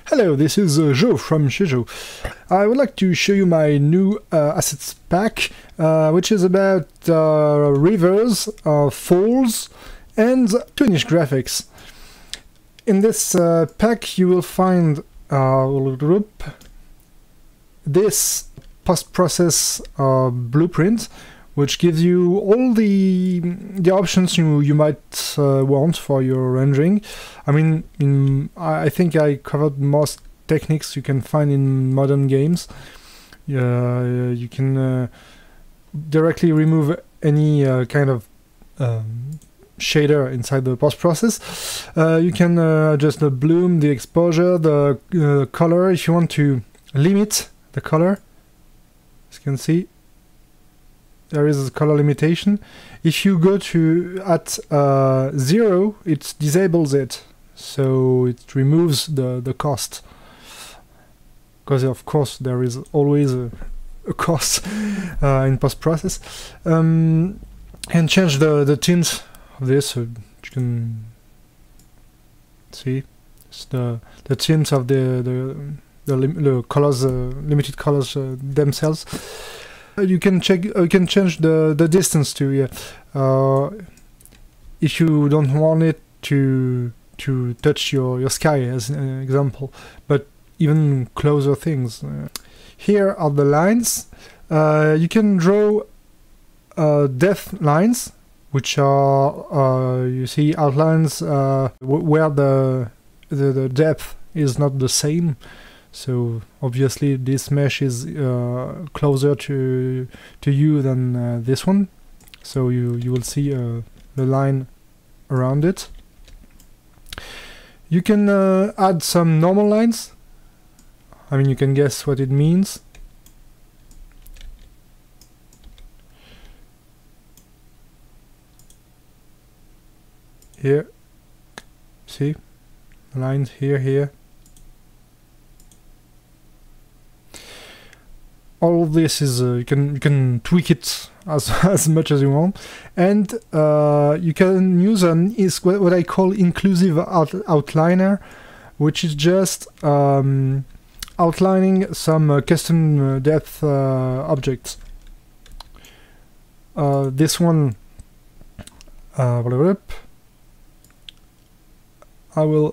Hello, this is Joe from Shizho. I would like to show you my new assets pack, which is about rivers, falls, and toonish graphics. In this pack you will find this post-process blueprint, which gives you all the options you might want for your rendering. I mean, I think I covered most techniques you can find in modern games. You can directly remove any kind of shader inside the post-process. You can adjust the bloom, the exposure, the color. If you want to limit the color, as you can see, there is a color limitation. If you go to at 0, it disables it, so it removes the cost. Because of course there is always a cost in post-process. And change the tint of this, so you can see it's the tint of the colors, limited colors themselves. You can change the distance too. Yeah, if you don't want it to touch your sky, as an example, but even closer things. Here are the lines. You can draw depth lines, which are you see outlines where the depth is not the same. So obviously this mesh is closer to you than this one, so you will see the line around it. You can add some normal lines. I mean, you can guess what it means. Here, see, lines here. All of this is you can tweak it as much as you want, and you can use what I call inclusive outliner, which is just outlining some custom depth objects. This one, I will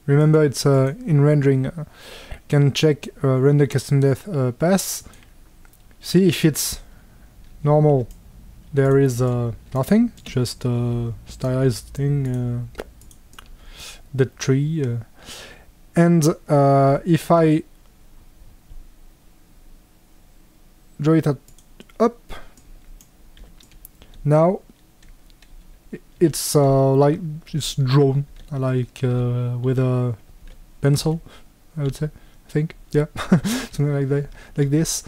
remember it's in rendering. Can check render custom depth paths. See if it's normal. There is nothing, just a stylized thing, the tree, and if I draw it up, now it's like it's drawn like with a pencil, I would say. Think, yeah, something like that, like this.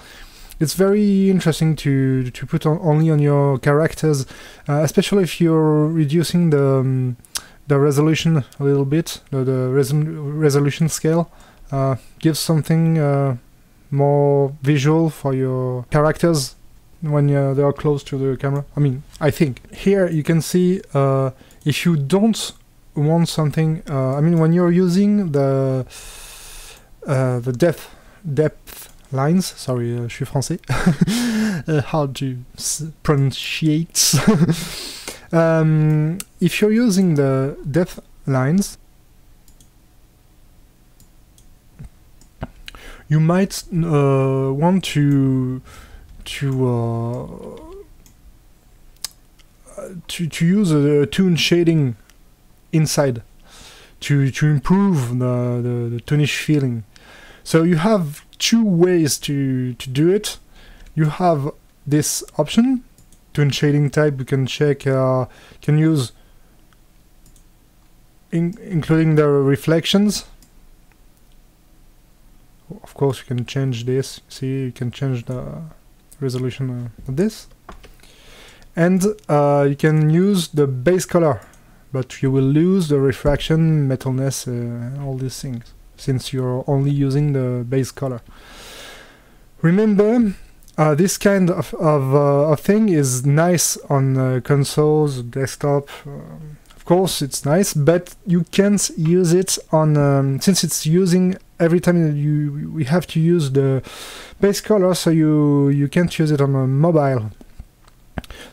It's very interesting to put only on your characters, especially if you're reducing the resolution a little bit. The resolution scale gives something more visual for your characters when they are close to the camera. I mean, I think here you can see if you don't want something. I mean, when you're using the depth lines, sorry, je suis français, hard to pronunciate. If you're using the depth lines, you might want to use a toon shading inside to improve the toonish feeling. So you have two ways to do it. You have this option, toon shading type. You can check, can use including the reflections. Of course, you can change this. See, you can change the resolution of this, and you can use the base color, but you will lose the refraction, metalness, all these things, since you're only using the base color. Remember, this kind of thing is nice on consoles, desktop, of course it's nice, but you can't use it on since it's using every time we have to use the base color, so you can't use it on a mobile.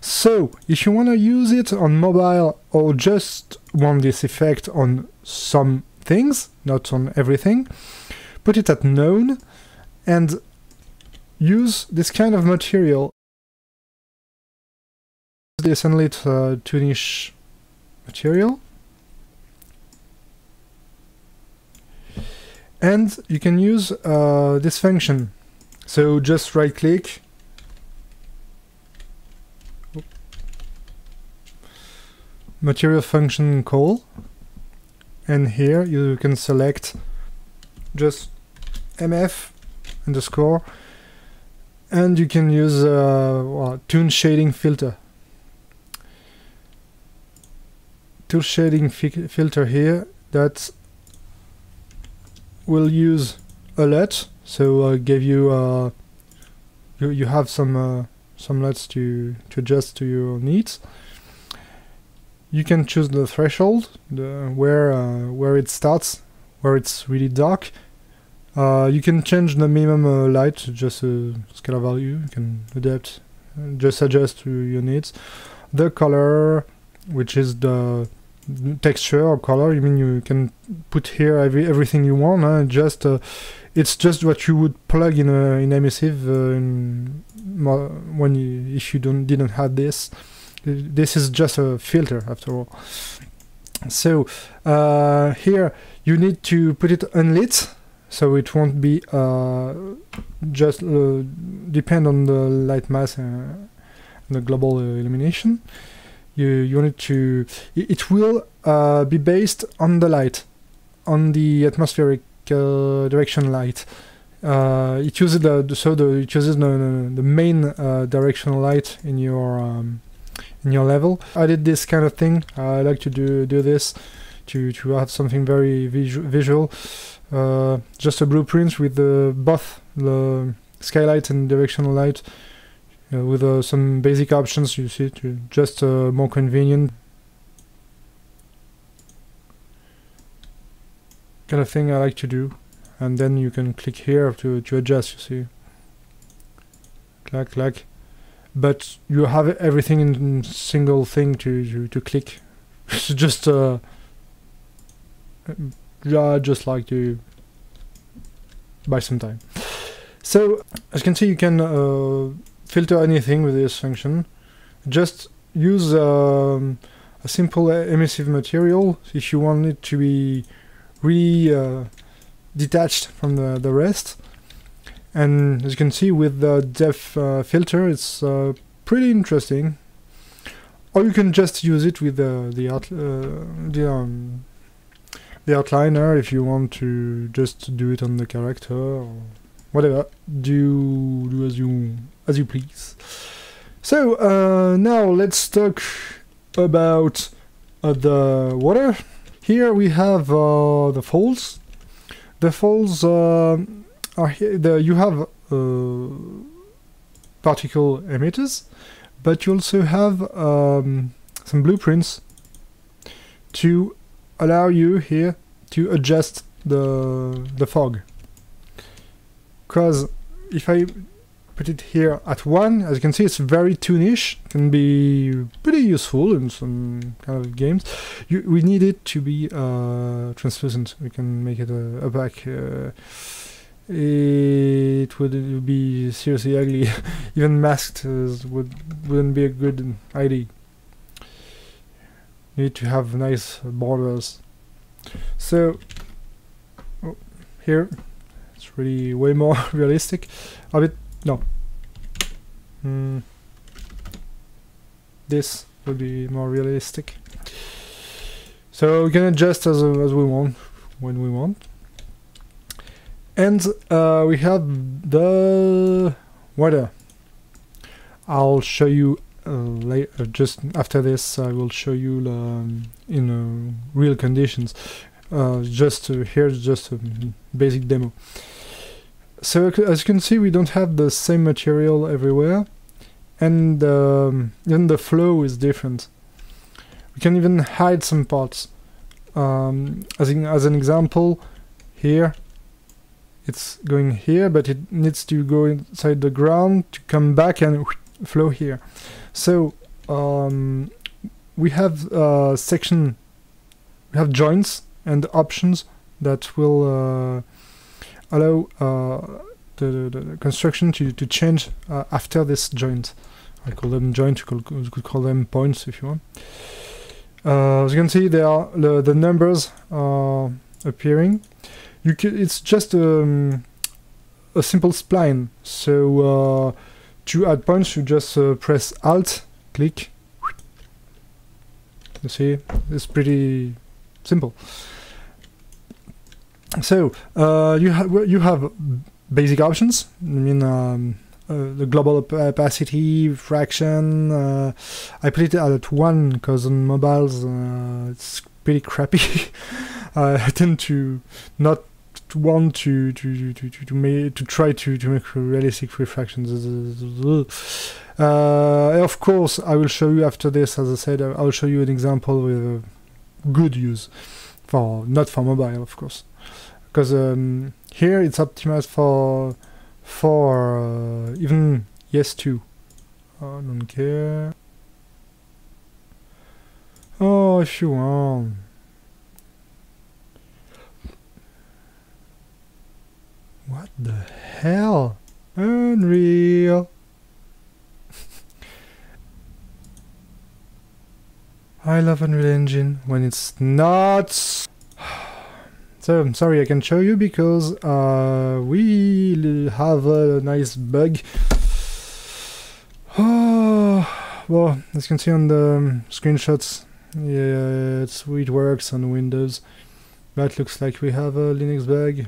So if you want to use it on mobile or just want this effect on some things, not on everything, put it at none and use this kind of material. The sunlit toonish material, and you can use this function. So just right click, material function call, and here you can select just mf underscore, and you can use toon shading filter. Toon shading filter here that will use a lot, so give you you have some LUTs to adjust to your needs. You can choose the threshold, where it starts, where it's really dark. You can change the minimum light to just a scalar value. You can adapt, just adjust to your needs. The color, which is the texture or color, you can put here everything you want. It's just what you would plug in emissive if you didn't have this. This is just a filter after all. So here you need to put it unlit, so it won't be just depend on the light mass and the global illumination. You need to. It will be based on the light, on the atmospheric direction light. It uses the main directional light in your level. I did this kind of thing. I like to do this to have something very visual. Just a blueprint with both the skylight and directional light. With some basic options, you see, to just more convenient kind of thing I like to do. And then you can click here to adjust, you see. Clack. But you have everything in single thing to click. It's just just like to buy some time. So as you can see, you can filter anything with this function. Just use a simple emissive material if you want it to be really detached from the rest. And as you can see, with the depth filter, it's pretty interesting. Or you can just use it with the outliner if you want to just do it on the character or whatever. Do as you please. So now let's talk about the water. Here we have the falls. The falls are here. You have particle emitters, but you also have some blueprints to allow you here to adjust the fog. Because if I put it here at 1, as you can see, it's very toonish. Can be pretty useful in some kind of games. We need it to be translucent. We can make it opaque. It would be seriously ugly. Even masked wouldn't be a good idea. You need to have nice borders. So here it's really way more realistic. A bit no. This would be more realistic. So we can adjust as we want when we want. And we have the water. I'll show you later. Just after this, I will show you in real conditions. Here's just a basic demo. So as you can see, we don't have the same material everywhere, and even the flow is different. We can even hide some parts. As an example, here it's going here, but it needs to go inside the ground to come back and flow here. So we have section, we have joints and options that will allow the construction to change after this joint. I call them joints, you could call them points if you want. As you can see, there are the numbers are appearing. It's just a simple spline. So to add points, you just press Alt, click. You see, it's pretty simple. So you have basic options. I mean, the global opacity, fraction. I put it at 1 because on mobiles it's pretty crappy. I tend to not want to try to make realistic refractions. Of course, I will show you after this. As I said, I will show you an example with a good use not for mobile, of course, because here it's optimized for even yes2. I don't care. Oh, if you want. What the hell? Unreal. I love Unreal Engine when it's not. So I'm sorry I can show you because we have a nice bug. Oh, well, as you can see on the screenshots, yeah, it works on Windows. That looks like we have a Linux bug.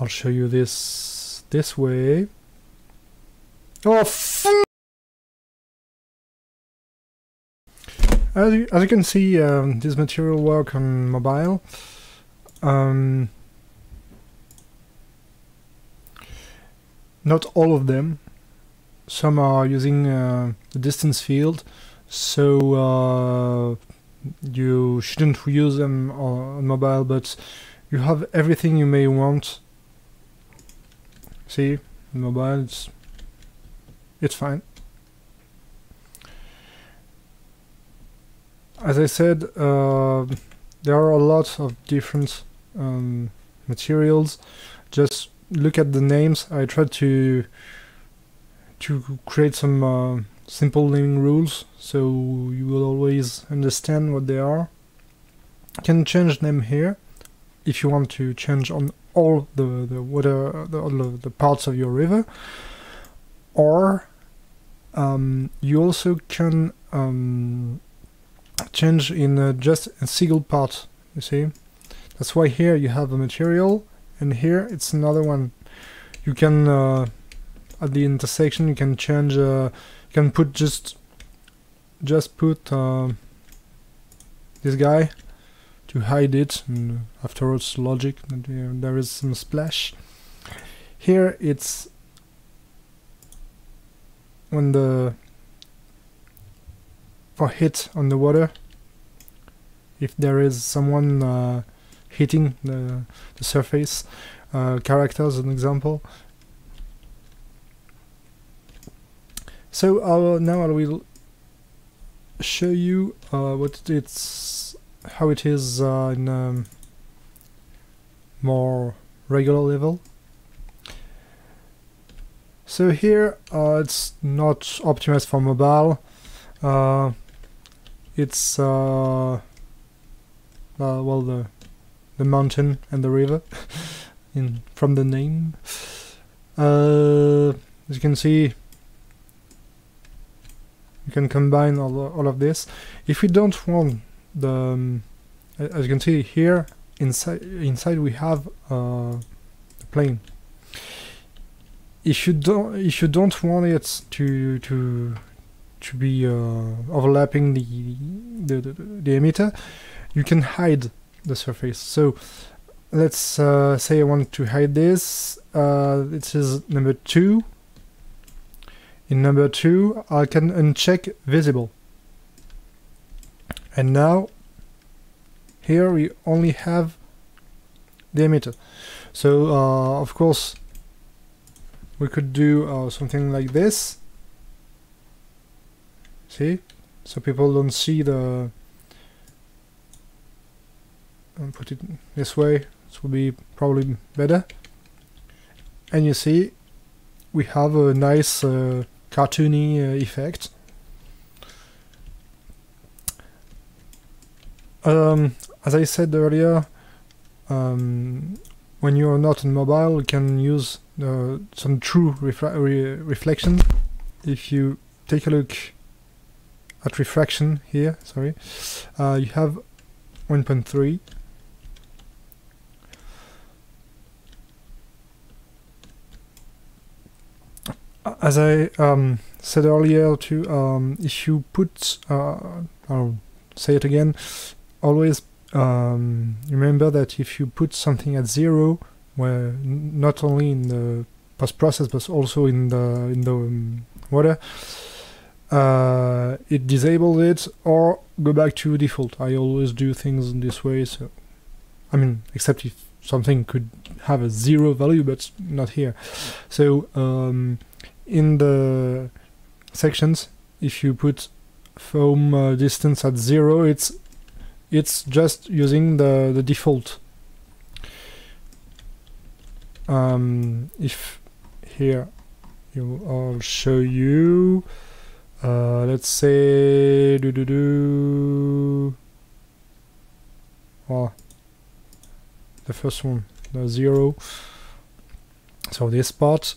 I'll show you this way. Oh, as you can see, this material work on mobile. Not all of them. Some are using the distance field, so you shouldn't use them on mobile, but you have everything you may want. See, on mobile it's fine. As I said, there are a lot of different materials. Just look at the names. I tried to create some simple naming rules, so you will always understand what they are. You can change them here if you want to change on all the parts of your river, or you also can change in just a single part. You see, that's why here you have a material, and here it's another one. You can at the intersection you can change. You can put just put this guy to hide it, and after all it's logic that there is some splash. Here it's when for hit on the water, if there is someone hitting the surface, characters an example. So now I will show you how it is in a more regular level. So here it's not optimized for mobile. It's well, the mountain and the river from the name. As you can see, you can combine all of this. If we don't want the as you can see here, inside we have the plane. If you don't want it to be overlapping the emitter, you can hide the surface. So let's say I want to hide this. It is number 2. In number 2, I can uncheck visible. And now, here we only have the emitter. So, of course, we could do something like this. See? So people don't see the... And put it this way, this will be probably better. And you see, we have a nice cartoony effect. As I said earlier, when you are not on mobile, you can use some true reflection. If you take a look at refraction here, sorry, you have 1.3. As I said earlier too, if you put, I'll say it again, always remember that if you put something at 0, where not only in the post-process but also in the water, it disables it or go back to default. I always do things in this way, so I mean, except if something could have a 0 value, but not here. So in the sections, if you put foam distance at 0, it's just using the default. If here I'll show you, let's say the first one, the 0. So this part,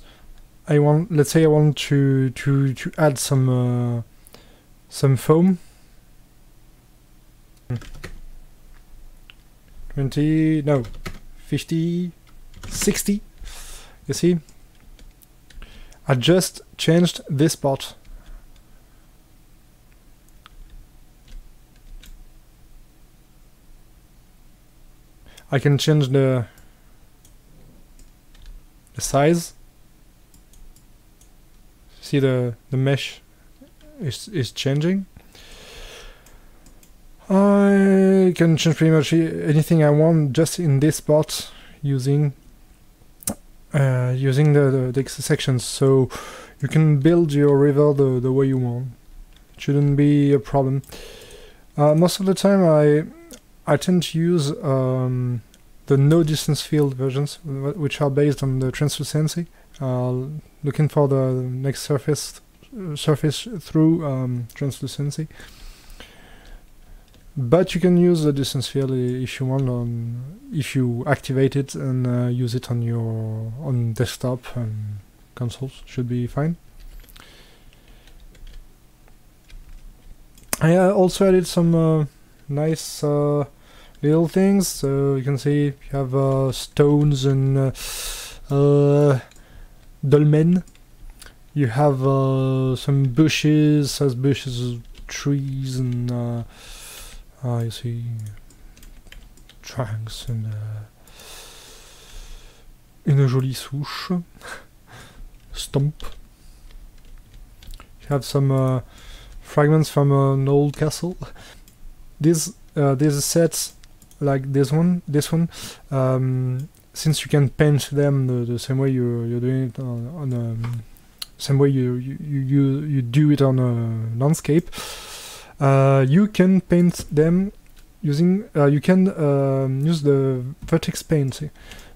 let's say I want to add some foam. 20, no, 50, 60. You see, I just changed this part. I can change the size. See, the mesh is changing. I can change pretty much anything I want just in this part using the sections. So you can build your river the way you want. It shouldn't be a problem. Most of the time I tend to use the no distance field versions, which are based on the translucency, looking for the next surface through translucency. But you can use the distance field if you want, if you activate it and use it on your desktop and consoles. Should be fine. I also added some nice little things. So you can see you have stones and dolmen. You have some bushes, trees, and you see trunks and une jolie souche, stump. You have some fragments from an old castle. These sets, like this one, since you can paint them the same way you're doing it on same way you do it on a landscape. You can paint them using you can use the vertex paint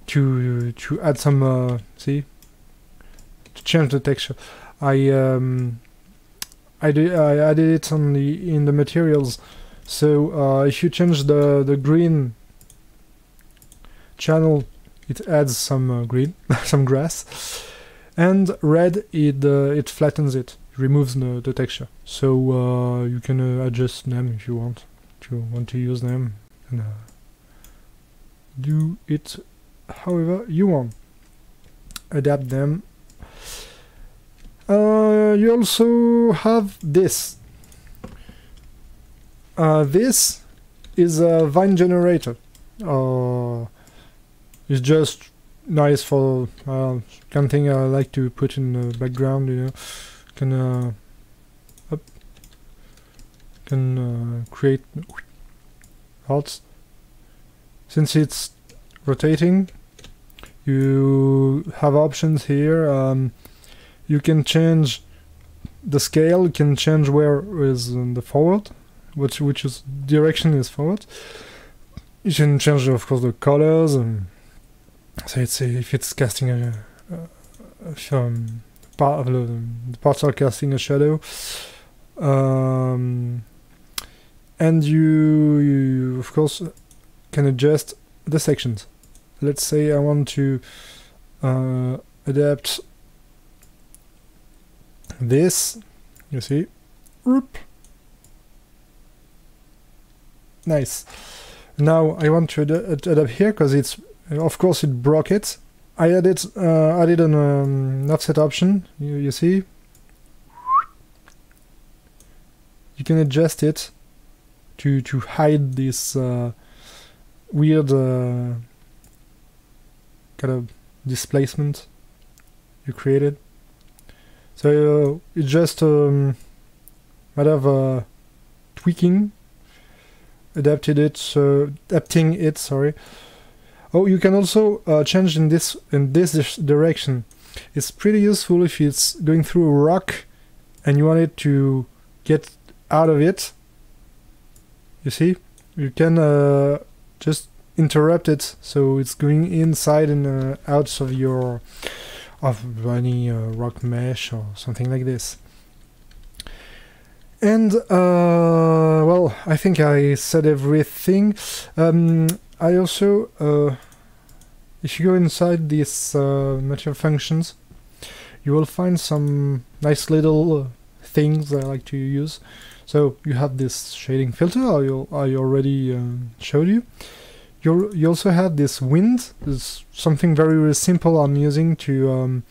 to add some see, to change the texture. I added it in the materials. So if you change the green channel, it adds some green, some grass, and red it flattens it. Removes the texture. So you can adjust them if you want to use them, and do it however you want. Adapt them. You also have this. This is a vine generator. It's just nice for something I like to put in the background, you know. can create hearts. Since it's rotating, you have options here. You can change the scale. You can change where is the forward, which is direction is forward. You can change, of course, the colors. So it's if it's casting part of the parts are casting a shadow, and you of course can adjust the sections. Let's say I want to adapt this. You see, whoop. Nice. Now I want to adapt here because it's, of course, it broke it. I added an offset option. You see, you can adjust it to hide this weird kind of displacement you created. So it's just a matter of tweaking, adapting it. Sorry. Oh, you can also change in this direction. It's pretty useful if it's going through a rock and you want it to get out of it. You see, you can just interrupt it, so it's going inside and out of any rock mesh or something like this. And well, I think I said everything. I also, if you go inside these material functions, you will find some nice little things I like to use. So you have this shading filter I already showed you. You also have this wind. It's something very simple I'm using to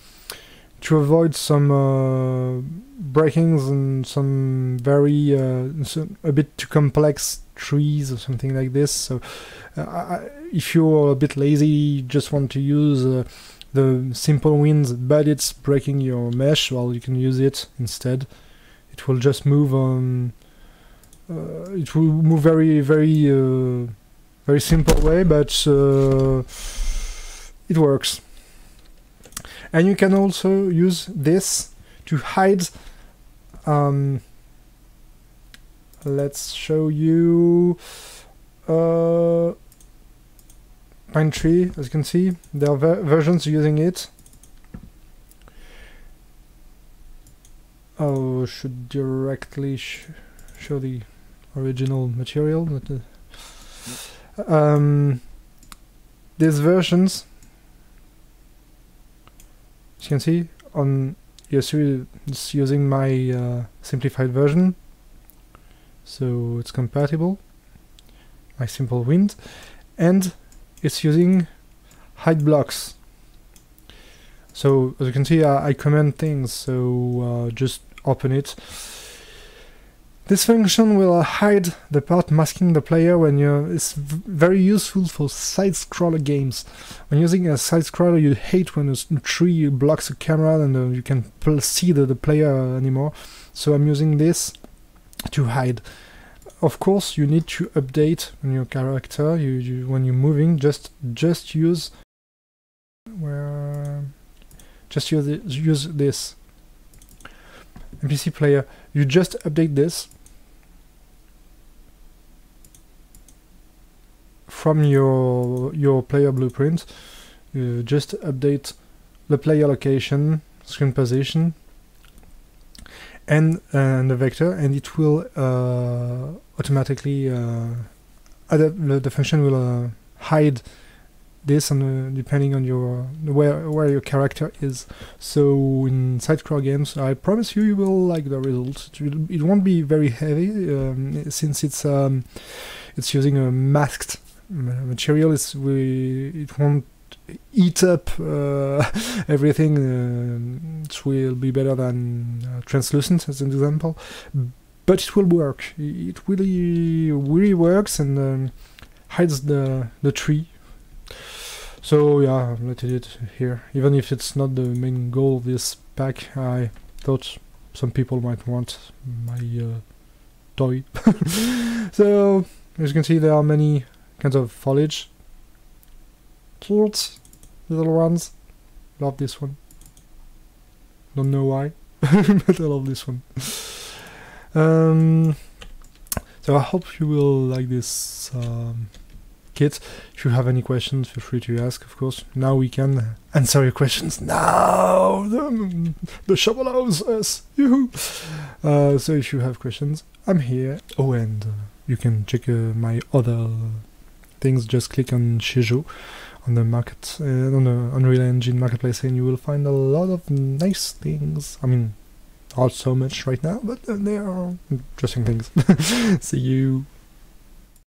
avoid some breakings and some very a bit too complex trees or something like this. So if you're a bit lazy, you just want to use the simple winds, but it's breaking your mesh, well, you can use it instead. It will just move on. It will move very simple way, but it works. And you can also use this to hide. Let's show you pine tree. As you can see, there are versions using it. Oh, should directly show the original material. But, these versions, as you can see, on ESU it's using my simplified version, so it's compatible, my simple wind, and it's using hide blocks. So as you can see, I comment things, so just open it. This function will hide the part masking the player when it's very useful for side-scroller games. When using a side-scroller, you hate when a tree blocks the camera and you can see the player anymore. So I'm using this to hide. Of course, you need to update on your character. When you're moving, just use this. NPC player, you just update this from your player blueprint. You just update the player location, screen position, and the vector, and it will automatically the function will hide this depending on where your character is. So in side-scroll games, I promise you will like the result. It won't be very heavy since it's using a masked material. It won't eat up everything. It will be better than translucent, as an example, but it will work. It really works and hides the tree. So yeah, I've let it here. Even if it's not the main goal of this pack, I thought some people might want my toy. So as you can see, there are many kinds of foliage. Cute little ones. Love this one. Don't know why, but I love this one. So I hope you will like this kit. If you have any questions, feel free to ask, of course. Now we can answer your questions. Now! The shovel house, us! Yoo-hoo! So if you have questions, I'm here. Oh, and you can check my other things. Just click on Shoujo on the market, on the Unreal Engine marketplace, and you will find a lot of nice things. I mean, not so much right now, but they are interesting things. See you!